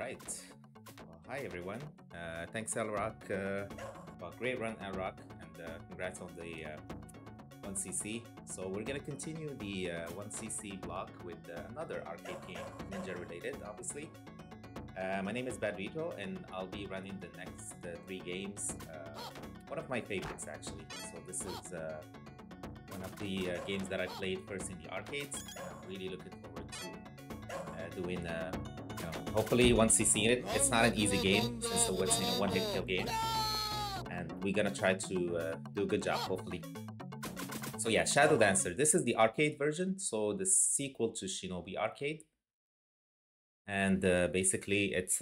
right. Well, hi everyone. Thanks Alrock. Great run Alrock, and congrats on the 1cc. So we're gonna continue the 1cc block with another arcade game, Ninja related, obviously. My name is Badrrito, and I'll be running the next 3 games. One of my favorites, actually. So this is one of the games that I played first in the arcades, and I'm really looking forward to doing hopefully 1cc in it. It's not an easy game since it's a one-hit kill game, and we're gonna try to do a good job, hopefully. So yeah, Shadow Dancer. This is the arcade version, so the sequel to Shinobi Arcade, and basically it's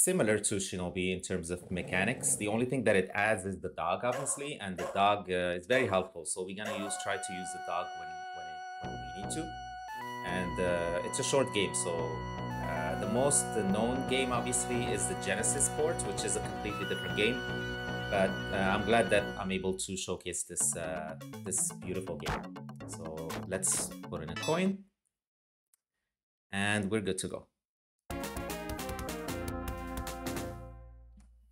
similar to Shinobi in terms of mechanics. The only thing that it adds is the dog, obviously, and the dog is very helpful. So we're gonna try to use the dog when we need to. And it's a short game, so the most known game obviously is the Genesis port, which is a completely different game. But I'm glad that I'm able to showcase this this beautiful game. So let's put in a coin, and we're good to go.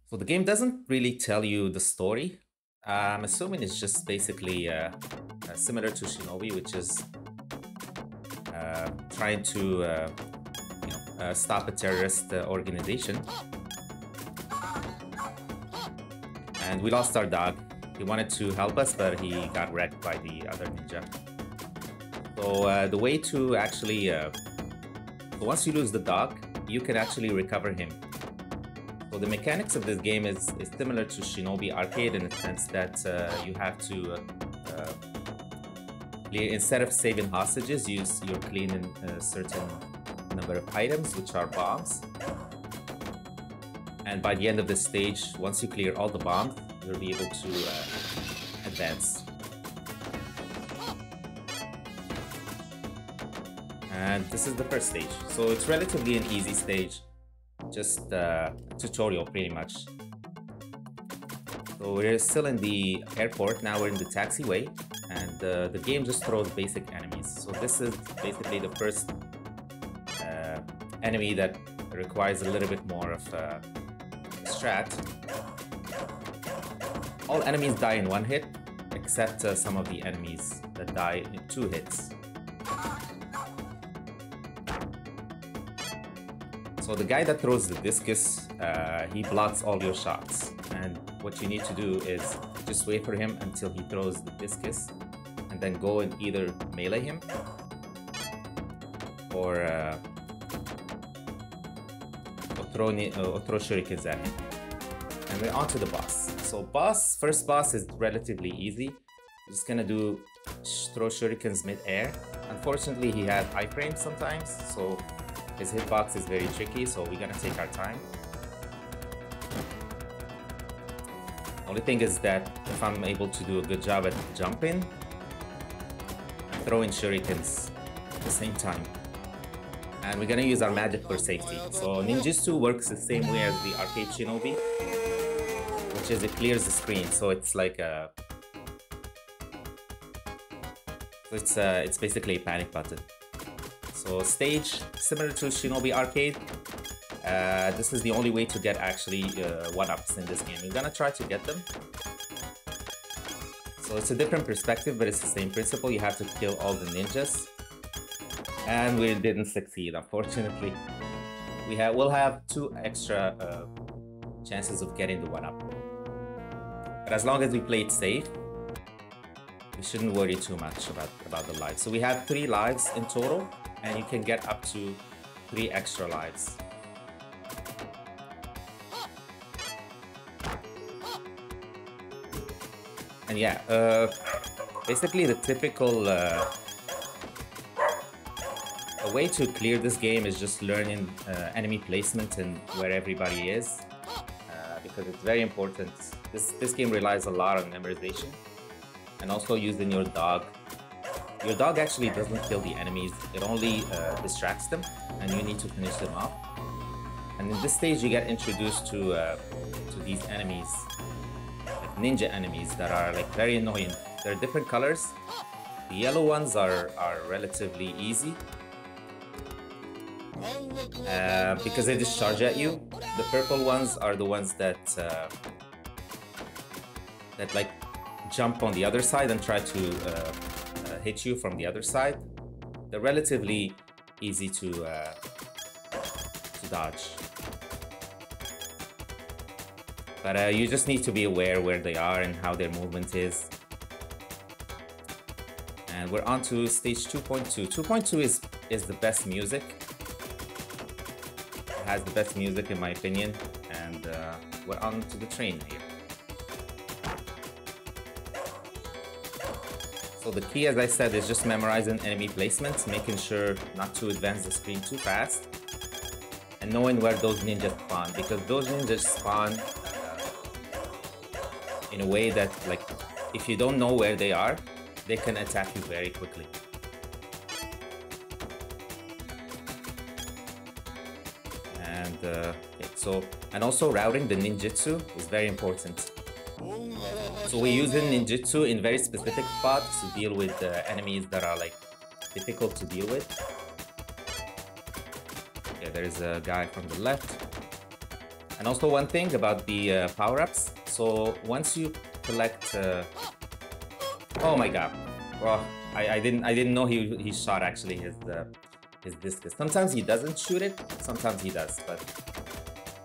So the game doesn't really tell you the story. I'm assuming it's just basically similar to Shinobi, which is trying to stop a terrorist organization. And we lost our dog. He wanted to help us, but he got wrecked by the other ninja. So the way to actually so once you lose the dog, you can actually recover him. So the mechanics of this game is similar to Shinobi Arcade in the sense that you have to instead of saving hostages, you're cleaning a certain number of items, which are bombs. And by the end of this stage, once you clear all the bombs, you'll be able to advance. And this is the first stage. So it's relatively an easy stage, just a tutorial pretty much. So we're still in the airport, now we're in the taxiway, and the game just throws basic enemies. So this is basically the first enemy that requires a little bit more of strat. All enemies die in 1 hit, except some of the enemies that die in 2 hits. So the guy that throws the discus, he blocks all your shots. And what you need to do is just wait for him until he throws the discus, and then go and either melee him or throw shurikens at him. And we're on to the boss. So first boss is relatively easy. We're just gonna throw shurikens mid-air. Unfortunately, he has iframes sometimes, so his hitbox is very tricky, so we're gonna take our time. Only thing is that if I'm able to do a good job at jumping, throwing shurikens at the same time. And we're gonna use our magic for safety. So ninjutsu works the same way as the arcade Shinobi, which is it clears the screen. So it's like it's basically a panic button. So stage similar to Shinobi Arcade. This is the only way to get actually 1-ups in this game. We're gonna try to get them. So it's a different perspective, but it's the same principle. You have to kill all the ninjas. And we didn't succeed, unfortunately. We'll have 2 extra chances of getting the 1-up. But as long as we play it safe, we shouldn't worry too much about the lives. So we have 3 lives in total, and you can get up to 3 extra lives. And yeah, basically the typical a way to clear this game is just learning enemy placement and where everybody is, because it's very important. This game relies a lot on memorization, and also using your dog. Your dog actually doesn't kill the enemies, it only distracts them, and you need to finish them off. And in this stage you get introduced to these enemies, like ninja enemies that are like very annoying. They're different colors. The yellow ones are relatively easy. because they discharge at you. The purple ones are the ones that like jump on the other side and try to hit you from the other side. They're relatively easy to dodge. But you just need to be aware where they are and how their movement is. And we're on to stage 2.2. 2.2 is the best music. It has the best music in my opinion. And we're on to the train here. So the key, as I said, is just memorizing enemy placements, making sure not to advance the screen too fast, and knowing where those ninjas spawn, because those ninjas spawn in a way that, like, if you don't know where they are, they can attack you very quickly. And okay, and also routing the ninjutsu is very important. So we're using ninjutsu in very specific spots to deal with enemies that are like difficult to deal with. Yeah, there's a guy from the left. And also one thing about the power-ups. So once you collect, oh my god! Well, I didn't know he shot actually his discus. Sometimes he doesn't shoot it, sometimes he does, but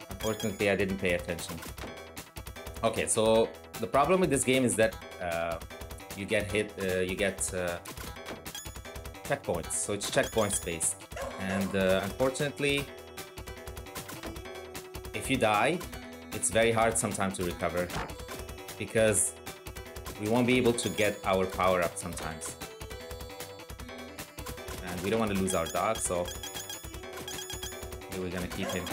unfortunately I didn't pay attention. Okay, so the problem with this game is that you get hit, you get checkpoints. So it's checkpoints based, and unfortunately, if you die, it's very hard sometimes to recover because we won't be able to get our power up sometimes, and we don't want to lose our dog, so here we're gonna keep him.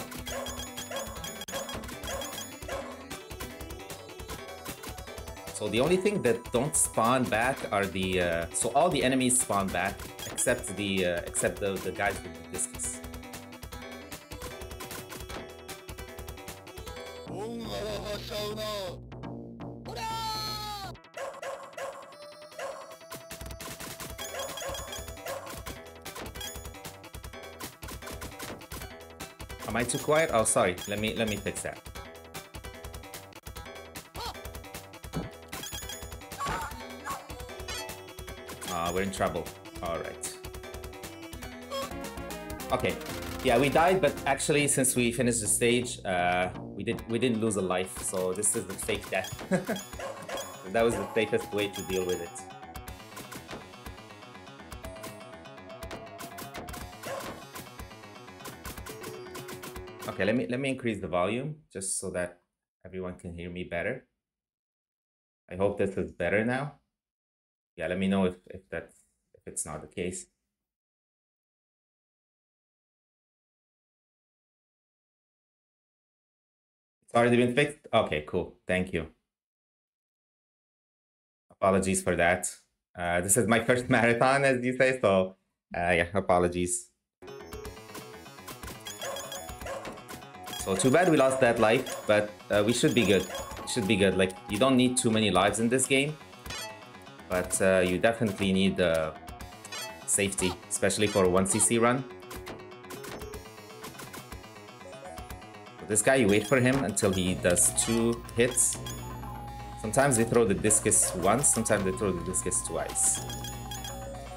So the only thing that don't spawn back are the so all the enemies spawn back except the guys with the discus. Am I too quiet? Oh, sorry. Let me fix that. We're in trouble. All right. Okay. Yeah, we died, but actually, since we finished the stage, we didn't lose a life. So this is the fake death. That was the safest way to deal with it. Okay, let me increase the volume just so that everyone can hear me better. I hope this is better now. Yeah, let me know if it's not the case. It's already been fixed? Okay, cool. Thank you. Apologies for that. This is my first marathon, as you say, so yeah, apologies. So too bad we lost that life, but we should be good. It should be good. Like, you don't need too many lives in this game, but you definitely need safety, especially for a 1cc run. So this guy, you wait for him until he does 2 hits. Sometimes they throw the discus once, sometimes they throw the discus twice.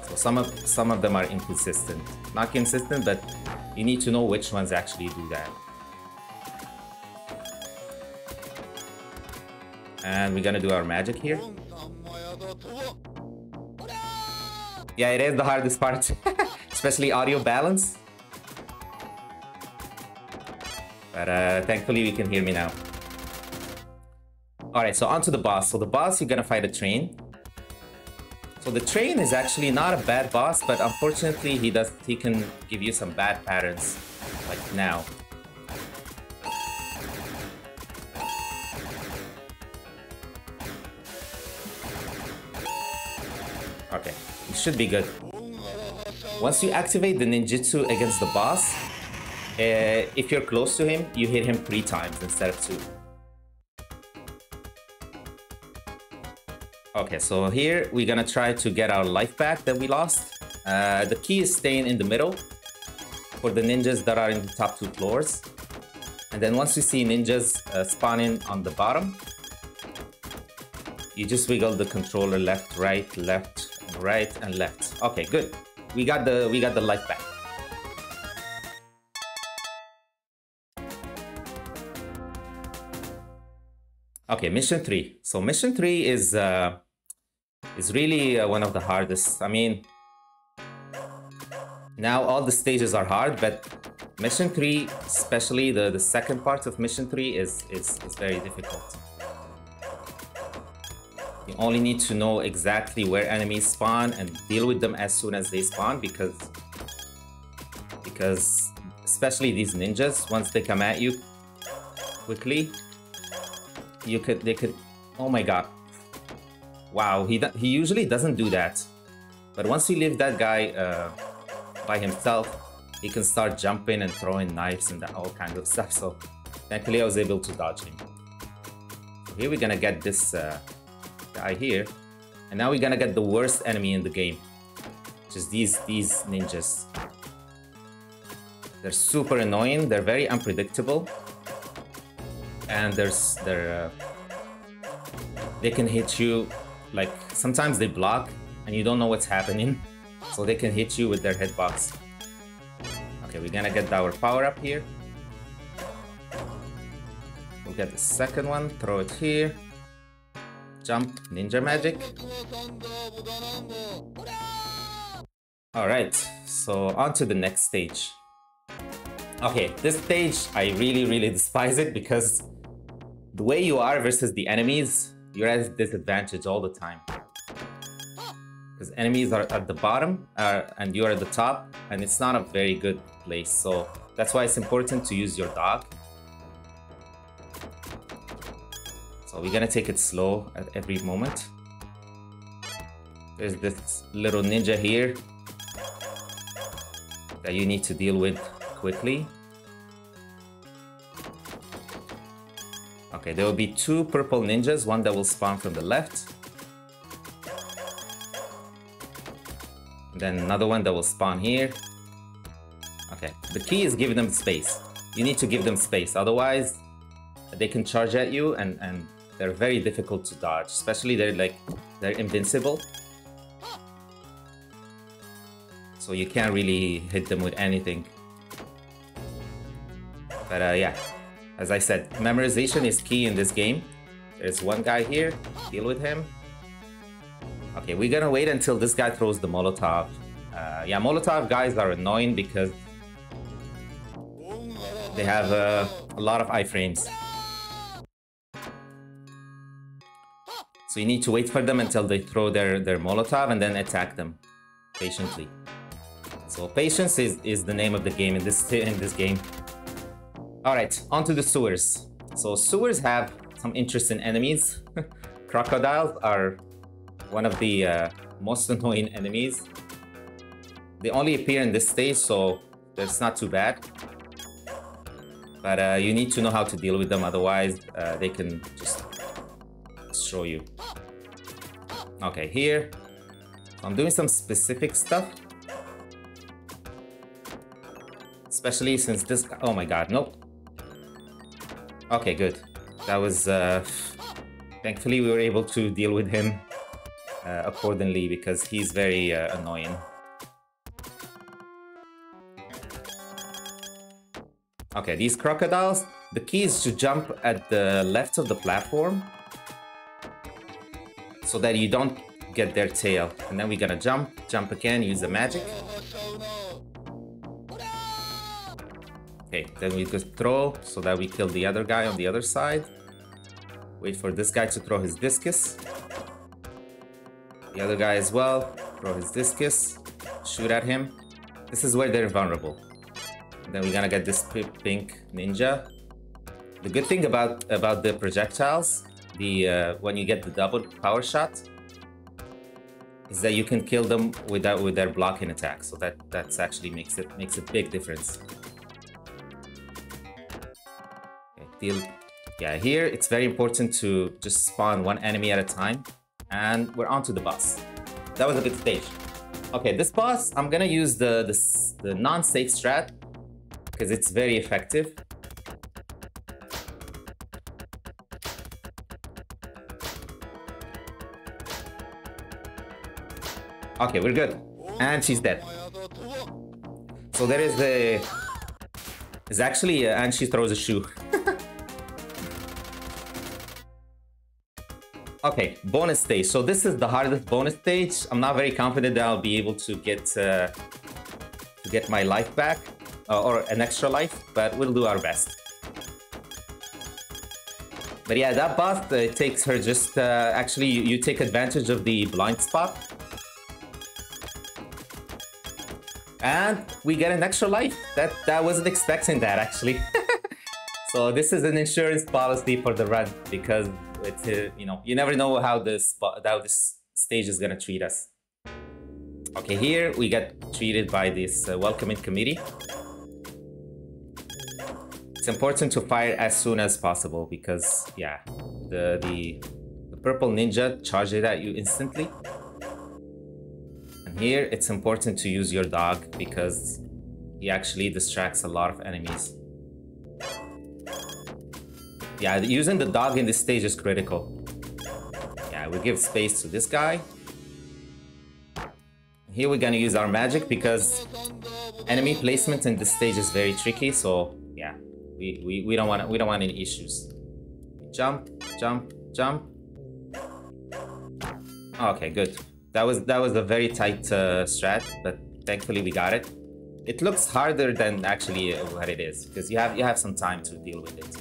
So some of them are inconsistent. Not consistent, but you need to know which ones actually do that. And we're gonna do our magic here. Yeah, it is the hardest part, especially audio balance. But thankfully we can hear me now. Alright, so on to the boss. So the boss, you're gonna fight a train. So the train is actually not a bad boss, but unfortunately he can give you some bad patterns, like now. Okay, it should be good. Once you activate the ninjutsu against the boss, if you're close to him, you hit him 3 times instead of 2. Okay, so here we're gonna try to get our life back that we lost. The key is staying in the middle. for the ninjas that are in the top 2 floors. And then once you see ninjas spawning on the bottom, you just wiggle the controller left, right, and left. Okay, good. We got the life back. Okay, mission 3. So mission 3 is really one of the hardest. I mean, now all the stages are hard, but mission 3, especially the second part of mission 3 is very difficult. You only need to know exactly where enemies spawn and deal with them as soon as they spawn, because especially these ninjas, once they come at you quickly, they could, oh my god. Wow, he usually doesn't do that. But once you leave that guy by himself, he can start jumping and throwing knives and all kinds of stuff. So thankfully I was able to dodge him. So here we're gonna get this guy here. And now we're gonna get the worst enemy in the game, which is these ninjas. They're super annoying, they're very unpredictable. And they can hit you, like sometimes they block and you don't know what's happening, so they can hit you with their hitbox. Okay, we're gonna get our power up here. We'll get the second one, throw it here, jump, ninja magic. All right, so on to the next stage. Okay, this stage I really despise it, because the way you are versus the enemies, you're at a disadvantage all the time. Because enemies are at the bottom and you're at the top, and it's not a very good place. So that's why it's important to use your dog. So we're gonna take it slow at every moment. There's this little ninja here that you need to deal with quickly. Okay, there will be 2 purple ninjas, one that will spawn from the left, and then another one that will spawn here. Okay, the key is giving them space. You need to give them space, otherwise they can charge at you, and they're very difficult to dodge, especially they're invincible. So you can't really hit them with anything. But yeah, as I said, memorization is key in this game. There's one guy here, deal with him. Okay, we're gonna wait until this guy throws the Molotov. Yeah, Molotov guys are annoying because they have a lot of iframes. So you need to wait for them until they throw their Molotov and then attack them patiently. So patience is the name of the game in this game. Alright, on to the sewers. So sewers have some interesting enemies. Crocodiles are one of the most annoying enemies. They only appear in this stage, so that's not too bad. But you need to know how to deal with them, otherwise they can just destroy you. Okay, here I'm doing some specific stuff. Especially since this... oh my god, nope. Okay, good. That was... thankfully we were able to deal with him accordingly, because he's very annoying. Okay, these crocodiles, the key is to jump at the left of the platform so that you don't get their tail. And then we're gonna jump again, use the magic. Okay, then we just throw so that we kill the other guy on the other side. Wait for this guy to throw his discus. The other guy as well, throw his discus, shoot at him. This is where they're vulnerable. And then we're gonna get this pink ninja. The good thing about the projectiles, when you get the double power shot, is that you can kill them with their blocking attack. So that's actually makes a big difference. Okay, yeah, here it's very important to just spawn one enemy at a time, and we're on to the boss. That was a good stage. Okay, this boss, I'm gonna use the non-safe strat. because it's very effective. Okay, we're good. And she's dead. So there is the... It's actually... and she throws a shoe. Okay, bonus stage. So this is the hardest bonus stage. I'm not very confident that I'll be able to get my life back. Or an extra life, but we'll do our best. But yeah, that boss, it takes her just... actually, you take advantage of the blind spot. And we get an extra life. That wasn't expecting that, actually. So this is an insurance policy for the run, because it's you know, you never know how this stage is gonna treat us. Okay, here we get treated by this welcoming committee. It's important to fire as soon as possible because yeah, the purple ninja charges at you instantly. And here it's important to use your dog because he actually distracts a lot of enemies. Yeah, using the dog in this stage is critical. Yeah, we give space to this guy. Here we're gonna use our magic because enemy placement in this stage is very tricky. So yeah, we don't want any issues. Jump, jump, jump. Okay, good. That was a very tight strat, but thankfully we got it. It looks harder than actually what it is because you have some time to deal with it.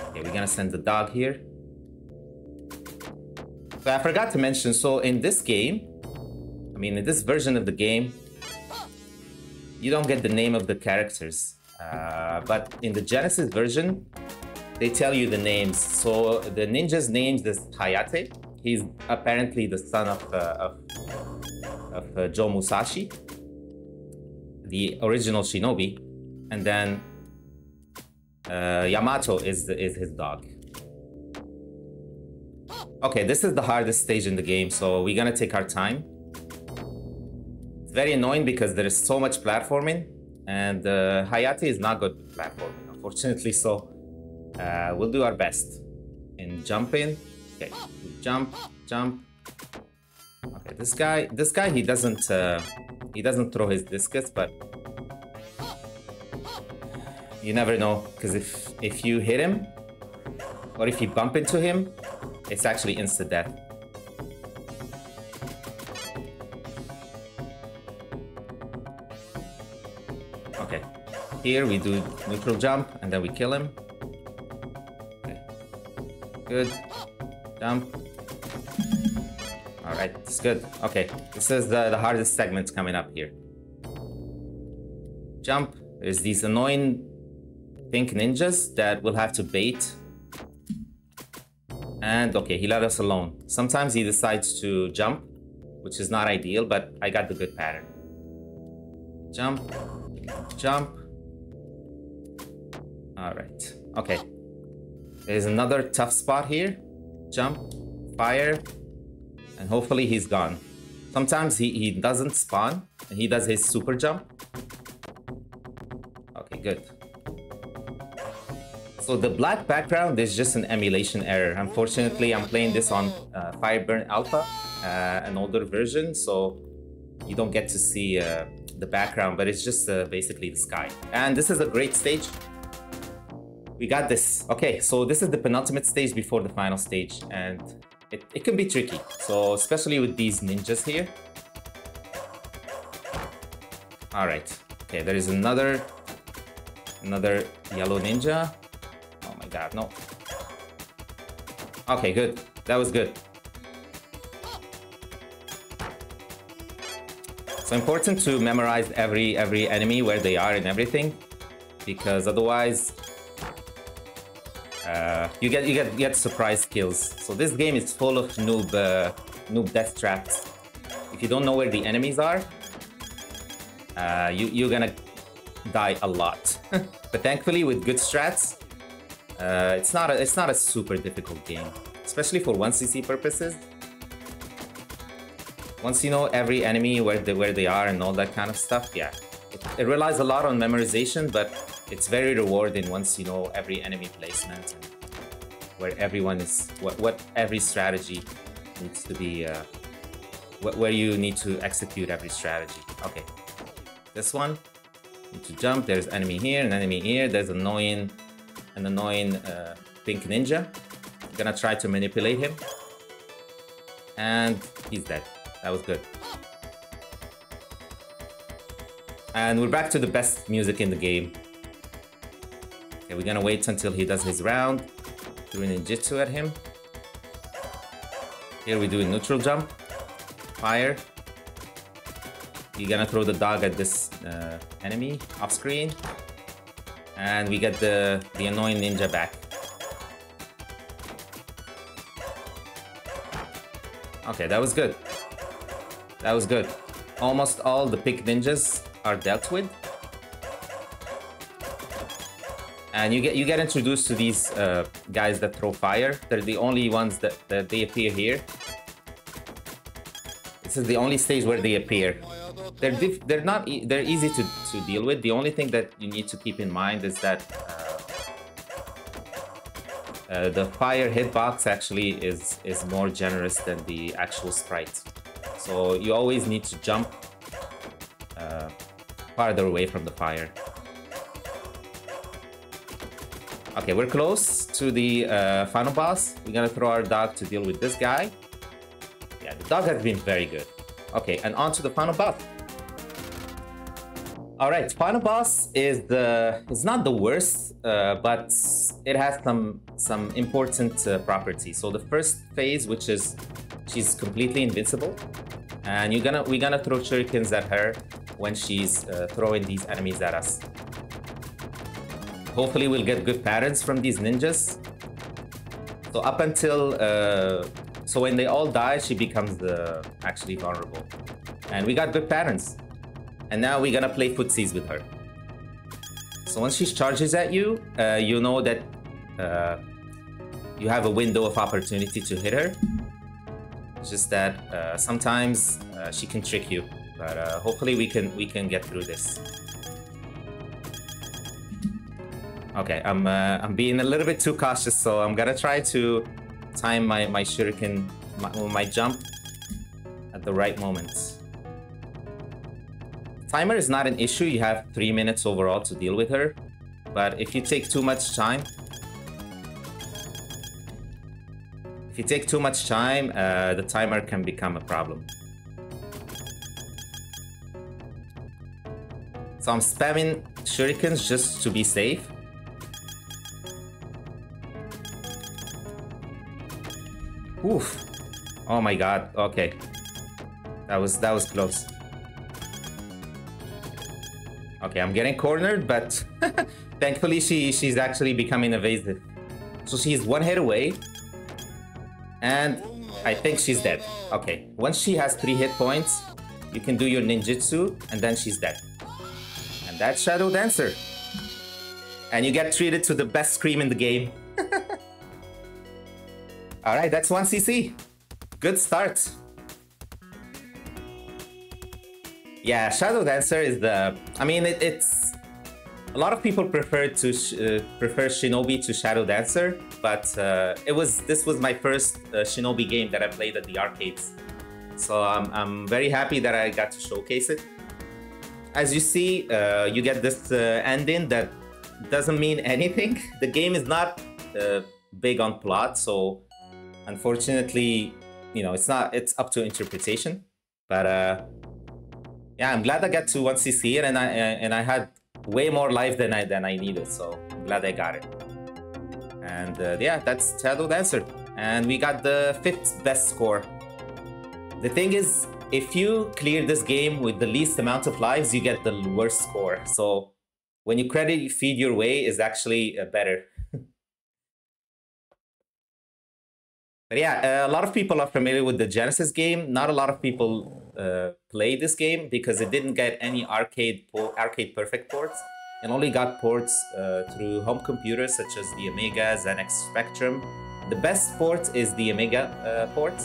Okay, we're gonna send the dog here. But I forgot to mention, so in this game, I mean in this version of the game, you don't get the name of the characters. But in the Genesis version, they tell you the names. So the ninja's name is Hayate. He's apparently the son of Joe Musashi, the original shinobi. And then Yamato is his dog. Okay, this is the hardest stage in the game, so we're gonna take our time. It's very annoying because there is so much platforming, and Hayate is not good with platforming, unfortunately, so we'll do our best in jumping. Okay, jump, jump. Okay, this guy he doesn't throw his discus, but you never know, because if you hit him or if you bump into him, it's actually instant death. Okay, here we do neutral jump and then we kill him. Okay, good. Jump. All right, it's good. Okay, this is the hardest segment coming up here. Jump. There's these annoying pink ninjas that will have to bait. And okay, he let us alone. Sometimes he decides to jump, which is not ideal, but I got the good pattern. Jump, jump. All right, okay. There's another tough spot here. Jump, fire, and hopefully he's gone. Sometimes he doesn't spawn, and he does his super jump. Okay, good. So the black background is just an emulation error. Unfortunately, I'm playing this on Fireburn Alpha, an older version, so you don't get to see the background, but it's just basically the sky. And this is a great stage. We got this. Okay, so this is the penultimate stage before the final stage, and it can be tricky. So especially with these ninjas here. All right. Okay, there is another yellow ninja. God, no. Okay, good. That was good. So important to memorize every enemy, where they are and everything, because otherwise you get surprise kills. So this game is full of noob death traps. If you don't know where the enemies are, you're gonna die a lot. But thankfully, with good strats, it's not a super difficult game, especially for 1cc purposes. Once you know every enemy, where they are and all that kind of stuff, yeah, it relies a lot on memorization, but it's very rewarding once you know every enemy placement and where everyone is, what every strategy needs to be, where you need to execute every strategy. Okay, this one, need to jump. There's enemy here, an enemy here. There's an annoying pink ninja. I'm gonna try to manipulate him, and he's dead. That was good. And we're back to the best music in the game. Okay, we're gonna wait until he does his round. Do a ninjutsu at him. Here we do a neutral jump. Fire. You're gonna throw the dog at this enemy off screen. And we get the annoying ninja back. Okay, that was good. That was good. Almost all the pink ninjas are dealt with. And you get introduced to these guys that throw fire. They're the only ones that they appear here. This is the only stage where they appear. They're easy to deal with. The only thing that you need to keep in mind is that the fire hitbox actually is more generous than the actual sprite. So you always need to jump farther away from the fire. Okay, we're close to the final boss. We're gonna throw our dog to deal with this guy. Yeah, the dog has been very good. Okay, and on to the final boss. All right, final boss is not the worst, but it has some important properties. So the first phase, which is she's completely invincible, and we're gonna throw shurikens at her when she's throwing these enemies at us. Hopefully we'll get good patterns from these ninjas. So up until so when they all die, she becomes actually vulnerable, and we got good patterns. And now we're gonna play footsies with her. So once she charges at you, you know that you have a window of opportunity to hit her. It's just that sometimes she can trick you, but hopefully we can get through this. Okay, I'm being a little bit too cautious, so I'm gonna try to time my shuriken, my jump at the right moment. Timer is not an issue. You have 3 minutes overall to deal with her, but if you take too much time, the timer can become a problem. So I'm spamming shurikens just to be safe. Oof! Oh my god. Okay, that was close. Okay, I'm getting cornered, but thankfully she's actually becoming evasive. So she's one hit away, and I think she's dead. Okay, once she has 3 hit points, you can do your ninjutsu, and then she's dead. And that's Shadow Dancer. And you get treated to the best scream in the game. Alright, that's 1cc. Good start. Yeah, Shadow Dancer is I mean, it's... A lot of people prefer Shinobi to Shadow Dancer, but this was my first Shinobi game that I played at the arcades. So I'm very happy that I got to showcase it. As you see, you get this ending that doesn't mean anything. The game is not big on plot, so unfortunately, you know, it's up to interpretation. But yeah, I'm glad I got to 1cc, and I had way more life than I needed, so I'm glad I got it. And yeah, that's Shadow Dancer, and we got the 5th best score. The thing is, if you clear this game with the least amount of lives, you get the worst score. So when you credit feed your way is actually better. But yeah, a lot of people are familiar with the Genesis game. Not a lot of people play this game because it didn't get any arcade perfect ports. It only got ports through home computers such as the Amiga, ZX Spectrum. The best port is the Amiga port.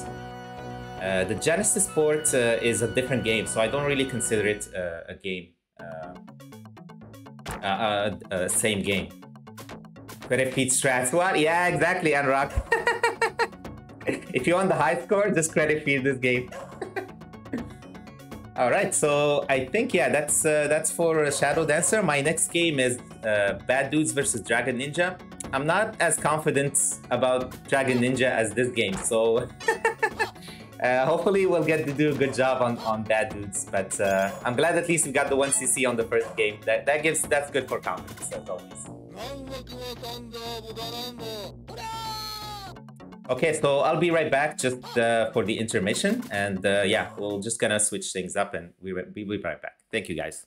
The Genesis port is a different game, so I don't really consider it a game. Same game. Credit feed strats. What? Yeah, exactly, Anurag. If you want the high score, just credit feed this game. All right, so I think that's for Shadow Dancer. My next game is Bad Dudes versus Dragon Ninja. I'm not as confident about Dragon Ninja as this game, so hopefully we'll get to do a good job on Bad Dudes. But I'm glad at least we got the 1cc on the first game. That's good for confidence as always. Okay, so I'll be right back just for the intermission, and yeah, we're just gonna switch things up, and we'll be right back. Thank you, guys.